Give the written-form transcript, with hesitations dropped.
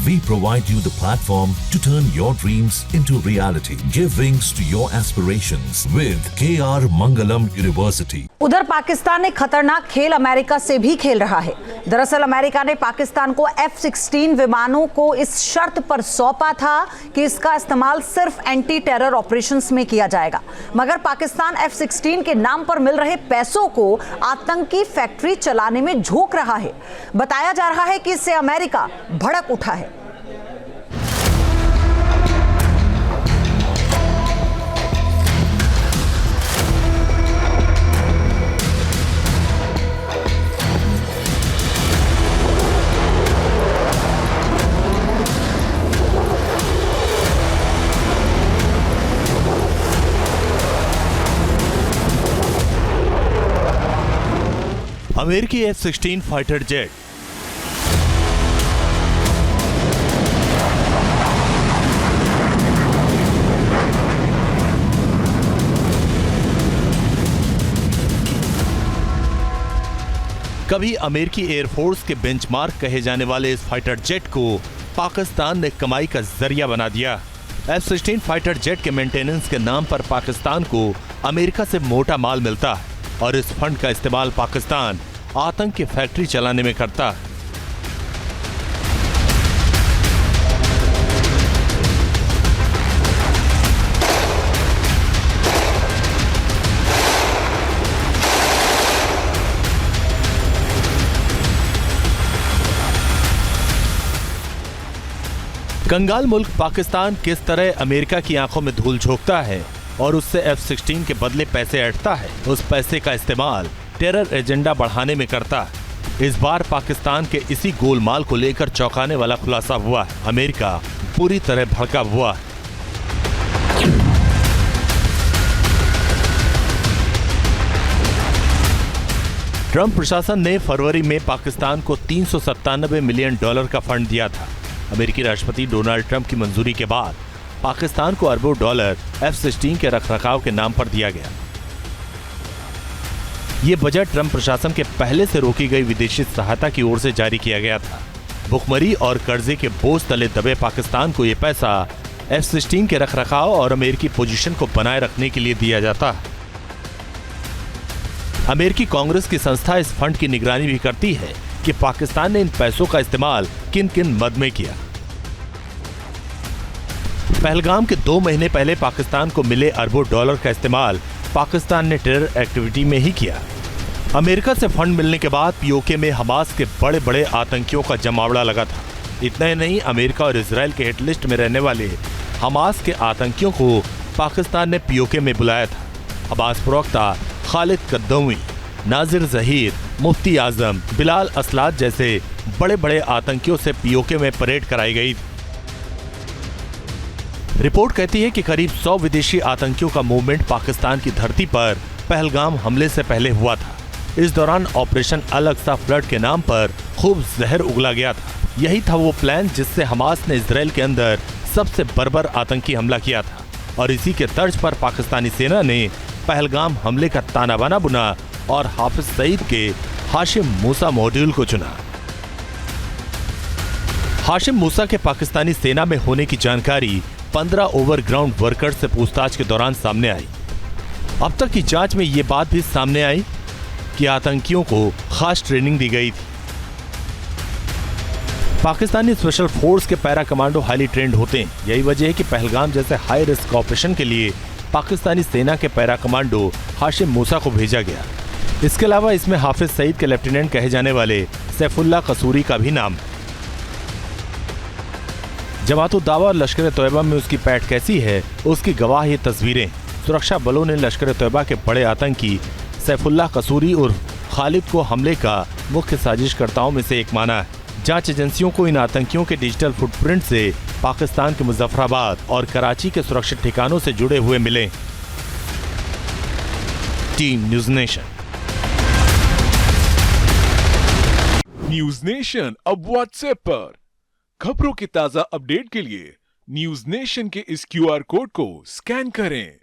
We provide you the platform to turn your dreams into reality. Give wings to your aspirations with KR Mangalam University. उधर पाकिस्तान ने खतरनाक खेल America से भी खेल रहा है। दरअसल अमेरिका ने पाकिस्तान को F-16 विमानों को इस शर्त पर सौंपा था कि इसका इस्तेमाल सिर्फ एंटी टेरर ऑपरेशंस में किया जाएगा, मगर पाकिस्तान F-16 के नाम पर मिल रहे पैसों को आतंकी फैक्ट्री चलाने में झोंक रहा है। बताया जा रहा है कि इससे अमेरिका भड़क उठा है। अमेरिकी F-16 फाइटर जेट कभी अमेरिकी एयरफोर्स के बेंचमार्क कहे जाने वाले इस फाइटर जेट को पाकिस्तान ने कमाई का जरिया बना दिया। F-16 फाइटर जेट के मेंटेनेंस के नाम पर पाकिस्तान को अमेरिका से मोटा माल मिलता है और इस फंड का इस्तेमाल पाकिस्तान आतंक की फैक्ट्री चलाने में करता है। कंगाल मुल्क पाकिस्तान किस तरह अमेरिका की आंखों में धूल झोंकता है और उससे F-16 के बदले पैसे ऐंठता है, उस पैसे का इस्तेमाल टेरर एजेंडा बढ़ाने में करता है। इस बार पाकिस्तान के इसी गोलमाल को लेकर चौंकाने वाला खुलासा हुआ है। अमेरिका पूरी तरह भड़का हुआ है। ट्रंप प्रशासन ने फरवरी में पाकिस्तान को $397 मिलियन का फंड दिया था। अमेरिकी राष्ट्रपति डोनाल्ड ट्रंप की मंजूरी के बाद पाकिस्तान को अरबों डॉलर F-16 के रखरखाव के नाम पर दिया गया। ये बजट ट्रंप प्रशासन के पहले से रोकी गई विदेशी सहायता की ओर से जारी किया गया था। भुखमरी और कर्जे के बोझ तले दबे पाकिस्तान को ये पैसा F-16 के रखरखाव और अमेरिकी पोजीशन को बनाए रखने के लिए दिया जाता है। अमेरिकी कांग्रेस की संस्था इस फंड की निगरानी भी करती है कि पाकिस्तान ने इन पैसों का इस्तेमाल किन किन मद में किया। पहलगाम के 2 महीने पहले पाकिस्तान को मिले अरबों डॉलर का इस्तेमाल पाकिस्तान ने टेरर एक्टिविटी में ही किया। अमेरिका से फंड मिलने के बाद पीओके में हमास के बड़े बड़े आतंकियों का जमावड़ा लगा था। इतना ही नहीं, अमेरिका और इजराइल के हिट लिस्ट में रहने वाले हमास के आतंकियों को पाकिस्तान ने पीओके में बुलाया था। हमास प्रवक्ता खालिद कद्दौमी, नाजिर जहीर, मुफ्ती आजम, बिलाल असलाद जैसे बड़े बड़े आतंकियों से पीओके में परेड कराई गई। रिपोर्ट कहती है कि करीब 100 विदेशी आतंकियों का मूवमेंट पाकिस्तान की धरती पर पहलगाम हमले से पहले हुआ था। इस दौरान ऑपरेशन अल अक्सा फ्लड के नाम पर खूब जहर उगला गया था। यही था वो प्लान जिससे हमास ने इजराइल के अंदर सबसे बर्बर आतंकी हमला किया था और इसी के तर्ज पर पाकिस्तानी सेना ने पहलगाम हमले का ताना बाना बुना और हाफिज सईद के हाशिम मूसा मॉड्यूल को चुना। हाशिम मूसा के पाकिस्तानी सेना में होने की जानकारी 15 ओवरग्राउंड वर्कर्स से पूछताछ के दौरान सामने आई। अब तक की जांच में ये बात भी सामने आई कि आतंकियों को खास ट्रेनिंग दी गई थी। पाकिस्तानी स्पेशल फोर्स के पैरा कमांडो हाईली ट्रेंड होते हैं। यही वजह है कि पहलगाम जैसे हाई रिस्क ऑपरेशन के लिए पाकिस्तानी सेना के पैरा कमांडो हाशिम मूसा को भेजा गया। इसके अलावा इसमें हाफिज सईद के लेफ्टिनेंट कहे जाने वाले सैफुल्लाह कसूरी का भी नाम है। जमात-उद-दावा और लश्कर तोयबा में उसकी पैठ कैसी है, उसकी गवाह ये तस्वीरें। सुरक्षा बलों ने लश्कर तोयबा के बड़े आतंकी सैफुल्लाह कसूरी उर्फ खालिद को हमले का मुख्य साजिशकर्ताओं में से एक माना है। जांच एजेंसियों को इन आतंकियों के डिजिटल फुटप्रिंट से पाकिस्तान के मुजफ्फराबाद और कराची के सुरक्षित ठिकानों से जुड़े हुए मिले। Team news nation. News nation अब व्हाट्सएप पर खबरों की ताजा अपडेट के लिए न्यूज़ नेशन के इस QR कोड को स्कैन करें।